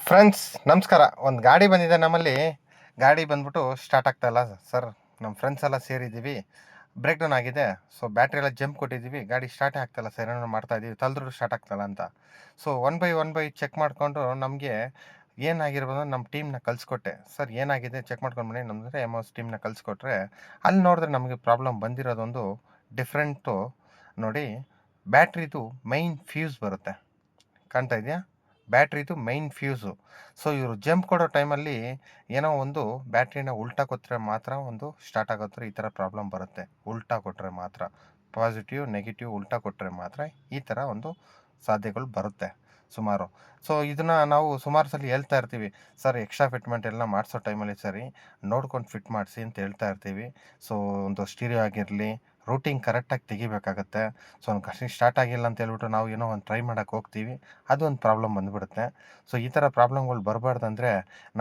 Friends ನಮಸ್ಕಾರ. ಒಂದು ಗಾಡಿ ಬಂದಿದೆ ನಮ್ಮಲ್ಲಿ. ಗಾಡಿ ಬಂದ್ಬಿಟ್ಟು ಸ್ಟಾರ್ಟ್ ಆಗ್ತಾಯಿಲ್ಲ ಸರ್. ನಮ್ಮ ಫ್ರೆಂಡ್ಸ್ ಎಲ್ಲ ಸೇರಿದ್ದೀವಿ, ಬ್ರೇಕ್ ಡೌನ್ ಆಗಿದೆ. ಸೊ ಬ್ಯಾಟ್ರಿ ಎಲ್ಲ ಜಂಪ್ ಕೊಟ್ಟಿದ್ದೀವಿ, ಗಾಡಿ ಸ್ಟಾರ್ಟೇ ಆಗ್ತಾಯಿಲ್ಲ ಸರ್. ಏನೋ ಮಾಡ್ತಾ ಇದ್ದೀವಿ, ತಲೆದ್ರೂ ಸ್ಟಾರ್ಟ್ ಆಗ್ತಾಯಿಲ್ಲ ಅಂತ. ಸೊ ಒನ್ ಬೈ ಚೆಕ್ ಮಾಡಿಕೊಂಡು ನಮಗೆ ಏನಾಗಿರ್ಬೋದು ನಮ್ಮ ಟೀಮ್ನ ಕಳಿಸ್ಕೊಟ್ಟೆ. ಸರ್ ಏನಾಗಿದೆ ಚೆಕ್ ಮಾಡ್ಕೊಂಡು ಬನ್ನಿ ನಮ್ಮದ್ರೆ ಎಮೋಸ್ ಟೀಮ್ನ ಕಳಿಸ್ಕೊಟ್ರೆ, ಅಲ್ಲಿ ನೋಡಿದ್ರೆ ನಮಗೆ ಪ್ರಾಬ್ಲಮ್ ಬಂದಿರೋದೊಂದು ಡಿಫ್ರೆಂಟು. ನೋಡಿ, ಬ್ಯಾಟ್ರಿದು ಮೈನ್ ಫ್ಯೂಸ್ ಬರುತ್ತೆ, ಕಾಣ್ತಾ ಇದೆಯಾ? ಬ್ಯಾಟ್ರಿದು ಮೈನ್ ಫ್ಯೂಸು. ಸೊ ಇವರು ಜಂಪ್ ಕೊಡೋ ಟೈಮಲ್ಲಿ ಏನೋ ಒಂದು ಬ್ಯಾಟ್ರಿನ ಉಲ್ಟಾ ಕೊಟ್ಟರೆ ಮಾತ್ರ ಒಂದು ಸ್ಟಾರ್ಟ್ ಆಗೋತ್ರ ಈ ಥರ ಪ್ರಾಬ್ಲಮ್ ಬರುತ್ತೆ. ಉಲ್ಟಾ ಕೊಟ್ಟರೆ ಮಾತ್ರ, ಪಾಸಿಟಿವ್ ನೆಗೆಟಿವ್ ಉಲ್ಟಾ ಕೊಟ್ಟರೆ ಮಾತ್ರ ಈ ಥರ ಒಂದು ಸಾಧ್ಯಗಳು ಬರುತ್ತೆ ಸುಮಾರು. ಸೊ ಇದನ್ನು ನಾವು ಸುಮಾರು ಸಲ ಹೇಳ್ತಾ ಇರ್ತೀವಿ, ಸರ್ ಎಕ್ಸ್ಟ್ರಾ ಫಿಟ್ಮೆಂಟ್ ಎಲ್ಲ ಮಾಡಿಸೋ ಟೈಮಲ್ಲಿ ಸರಿ ನೋಡ್ಕೊಂಡು ಫಿಟ್ ಮಾಡಿಸಿ ಅಂತ ಹೇಳ್ತಾ ಇರ್ತೀವಿ. ಸೊ ಒಂದು ಸ್ಟೀರಿಯೋ ಆಗಿರಲಿ, ರೂಟಿಂಗ್ ಕರೆಕ್ಟಾಗಿ ತೆಗಿಬೇಕಾಗತ್ತೆ. ಸೊ ಒಂದು ಕಷ್ಟ ಸ್ಟಾರ್ಟ್ ಆಗಿಲ್ಲ ಅಂತ ಹೇಳ್ಬಿಟ್ಟು ನಾವು ಏನೋ ಒಂದು ಟ್ರೈ ಮಾಡೋಕ್ಕೆ ಹೋಗ್ತೀವಿ, ಅದು ಒಂದು ಪ್ರಾಬ್ಲಮ್ ಬಂದುಬಿಡುತ್ತೆ. ಸೊ ಈ ಥರ ಪ್ರಾಬ್ಲಮ್ಗಳು ಬರಬಾರ್ದಂದ್ರೆ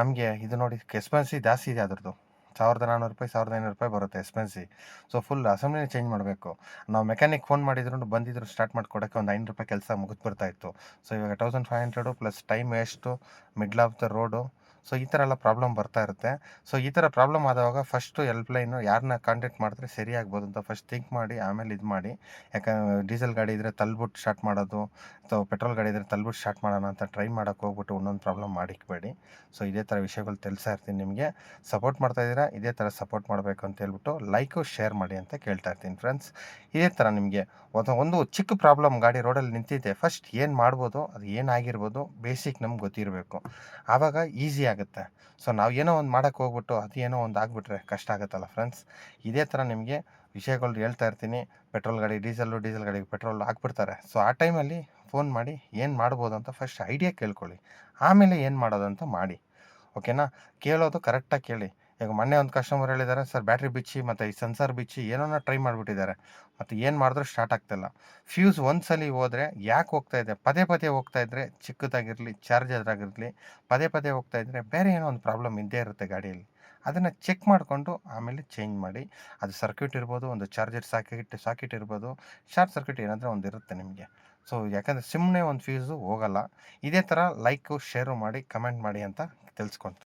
ನಮಗೆ ಇದು ನೋಡಿ, ಎಕ್ಸ್ಪೆನ್ಸಿ ಜಾಸ್ತಿ ಇದೆ ಅದ್ರದ್ದು. ₹1400 ₹1500 ಬರುತ್ತೆ ಎಕ್ಸ್ಪೆನ್ಸಿ. ಸೊ ಫುಲ್ ಅಸೆಂಬ್ಲಿನೇ ಚೇಂಜ್ ಮಾಡಬೇಕು. ನಾವು ಮೆಕ್ಯಾನಿಕ್ ಫೋನ್ ಮಾಡಿದ್ರು ಬಂದಿದ್ರು ಸ್ಟಾರ್ಟ್ ಮಾಡಿಕೊಡೋಕ್ಕೆ ಒಂದು ₹500 ಕೆಲಸ ಮುಗಿದು ಬರ್ತಾಯಿತ್ತು. ಸೊ ಇವಾಗ 1500 plus time waste, middle of the road. So ಈ ಥರ ಎಲ್ಲ ಪ್ರಾಬ್ಲಮ್ ಬರ್ತಾ ಇರುತ್ತೆ. ಸೊ ಈ ಥರ ಪ್ರಾಬ್ಲಮ್ ಆದವಾಗ ಫಸ್ಟು ಹೆಲ್ಪ್ಲೈನು ಯಾರನ್ನ ಕಾಂಟ್ಯಾಕ್ಟ್ ಮಾಡಿದ್ರೆ ಸರಿ ಆಗ್ಬೋದು ಅಂತ ಫಸ್ಟ್ ಥಿಂಕ್ ಮಾಡಿ ಆಮೇಲೆ ಇದು ಮಾಡಿ. ಯಾಕಂದರೆ ಡೀಸೆಲ್ ಗಾಡಿ ಇದ್ದರೆ ತಳ್ಳಿಬಿಟ್ಟು ಸ್ಟಾರ್ಟ್ ಮಾಡೋದು, ಅಥವಾ ಪೆಟ್ರೋಲ್ ಗಾಡಿ ಇದ್ದರೆ ತಳ್ಳಿಬಿಟ್ಟು ಸ್ಟಾರ್ಟ್ ಮಾಡೋಣ ಅಂತ ಟ್ರೈ ಮಾಡೋಕ್ಕೆ ಹೋಗ್ಬಿಟ್ಟು ಒಂದೊಂದು ಪ್ರಾಬ್ಲಮ್ ಮಾಡಿಕ್ಬೇಡಿ. ಸೊ ಇದೇ ಥರ ವಿಷಯಗಳು ತಿಳಿಸ್ತಾ ಇರ್ತೀನಿ ನಿಮಗೆ. ಸಪೋರ್ಟ್ ಮಾಡ್ತಾಯಿದ್ದೀರಾ, ಇದೇ ಥರ ಸಪೋರ್ಟ್ ಮಾಡಬೇಕು ಅಂತ ಹೇಳ್ಬಿಟ್ಟು ಲೈಕು ಶೇರ್ ಮಾಡಿ ಅಂತ ಕೇಳ್ತಾ ಇರ್ತೀನಿ ಫ್ರೆಂಡ್ಸ್. ಇದೇ ಥರ ನಿಮಗೆ ಒಂದು ಚಿಕ್ಕ ಪ್ರಾಬ್ಲಮ್ ಗಾಡಿ ರೋಡಲ್ಲಿ ನಿಂತಿದೆ, ಫಸ್ಟ್ ಏನು ಮಾಡ್ಬೋದು, ಅದು ಏನಾಗಿರ್ಬೋದು ಬೇಸಿಕ್ ನಮ್ಗೆ ಗೊತ್ತಿರಬೇಕು. ಆವಾಗ ಈಸಿ ಆಗುತ್ತೆ. ಸೊ ನಾವು ಏನೋ ಒಂದು ಮಾಡೋಕ್ಕೆ ಹೋಗ್ಬಿಟ್ಟು ಅದು ಏನೋ ಒಂದು ಆಗಿಬಿಟ್ರೆ ಕಷ್ಟ ಆಗುತ್ತಲ್ಲ ಫ್ರೆಂಡ್ಸ್. ಇದೇ ಥರ ನಿಮಗೆ ವಿಷಯಗಳು ಹೇಳ್ತಾ ಇರ್ತೀನಿ. ಪೆಟ್ರೋಲ್ ಗಾಡಿ ಡೀಸೆಲ್ ಗಾಡಿಗೆ ಪೆಟ್ರೋಲ್ ಹಾಕ್ಬಿಡ್ತಾರೆ. ಸೊ ಆ ಟೈಮಲ್ಲಿ ಫೋನ್ ಮಾಡಿ ಏನು ಮಾಡ್ಬೋದು ಅಂತ ಫಸ್ಟ್ ಐಡಿಯಾ ಕೇಳ್ಕೊಳ್ಳಿ, ಆಮೇಲೆ ಏನು ಮಾಡೋದು ಅಂತ ಮಾಡಿ. ಓಕೆನಾ? ಕೇಳೋದು ಕರೆಕ್ಟಾಗಿ ಕೇಳಿ. ಈಗ ಮೊನ್ನೆ ಒಂದು ಕಸ್ಟಮರ್ ಹೇಳಿದ್ದಾರೆ, ಸರ್ ಬ್ಯಾಟ್ರಿ ಬಿಚ್ಚಿ ಮತ್ತು ಈ ಸೆನ್ಸಾರ್ ಬಿಚ್ಚಿ ಏನೋ ಟ್ರೈ ಮಾಡಿಬಿಟ್ಟಿದ್ದಾರೆ, ಮತ್ತು ಏನು ಮಾಡಿದ್ರೂ ಸ್ಟಾರ್ಟ್ ಆಗ್ತಾಯಿಲ್ಲ. ಫ್ಯೂಸ್ ಒಂದು ಸಲ ಹೋದರೆ ಯಾಕೆ ಹೋಗ್ತಾಯಿದೆ, ಪದೇ ಪದೇ ಹೋಗ್ತಾಯಿದ್ರೆ ಚಿಕ್ಕದಾಗಿರಲಿ ಚಾರ್ಜರ್ ಆಗಿರಲಿ, ಪದೇ ಪದೇ ಹೋಗ್ತಾಯಿದ್ರೆ ಬೇರೆ ಏನೋ ಒಂದು ಪ್ರಾಬ್ಲಮ್ ಇದ್ದೇ ಇರುತ್ತೆ ಗಾಡಿಯಲ್ಲಿ. ಅದನ್ನು ಚೆಕ್ ಮಾಡಿಕೊಂಡು ಆಮೇಲೆ ಚೇಂಜ್ ಮಾಡಿ. ಅದು ಸರ್ಕ್ಯೂಟ್ ಇರ್ಬೋದು, ಒಂದು ಚಾರ್ಜರ್ ಸಾಕೆಟ್ ಇರ್ಬೋದು, ಶಾರ್ಟ್ ಸರ್ಕ್ಯೂಟ್ ಏನಾದರೂ ಒಂದು ಇರುತ್ತೆ ನಿಮಗೆ. ಸೊ ಯಾಕಂದರೆ ಸುಮ್ಮನೆ ಒಂದು ಫ್ಯೂಸು ಹೋಗಲ್ಲ. ಇದೇ ಥರ ಲೈಕು ಶೇರು ಮಾಡಿ ಕಮೆಂಟ್ ಮಾಡಿ ಅಂತ ತಿಳಿಸ್ಕೊತೀನಿ.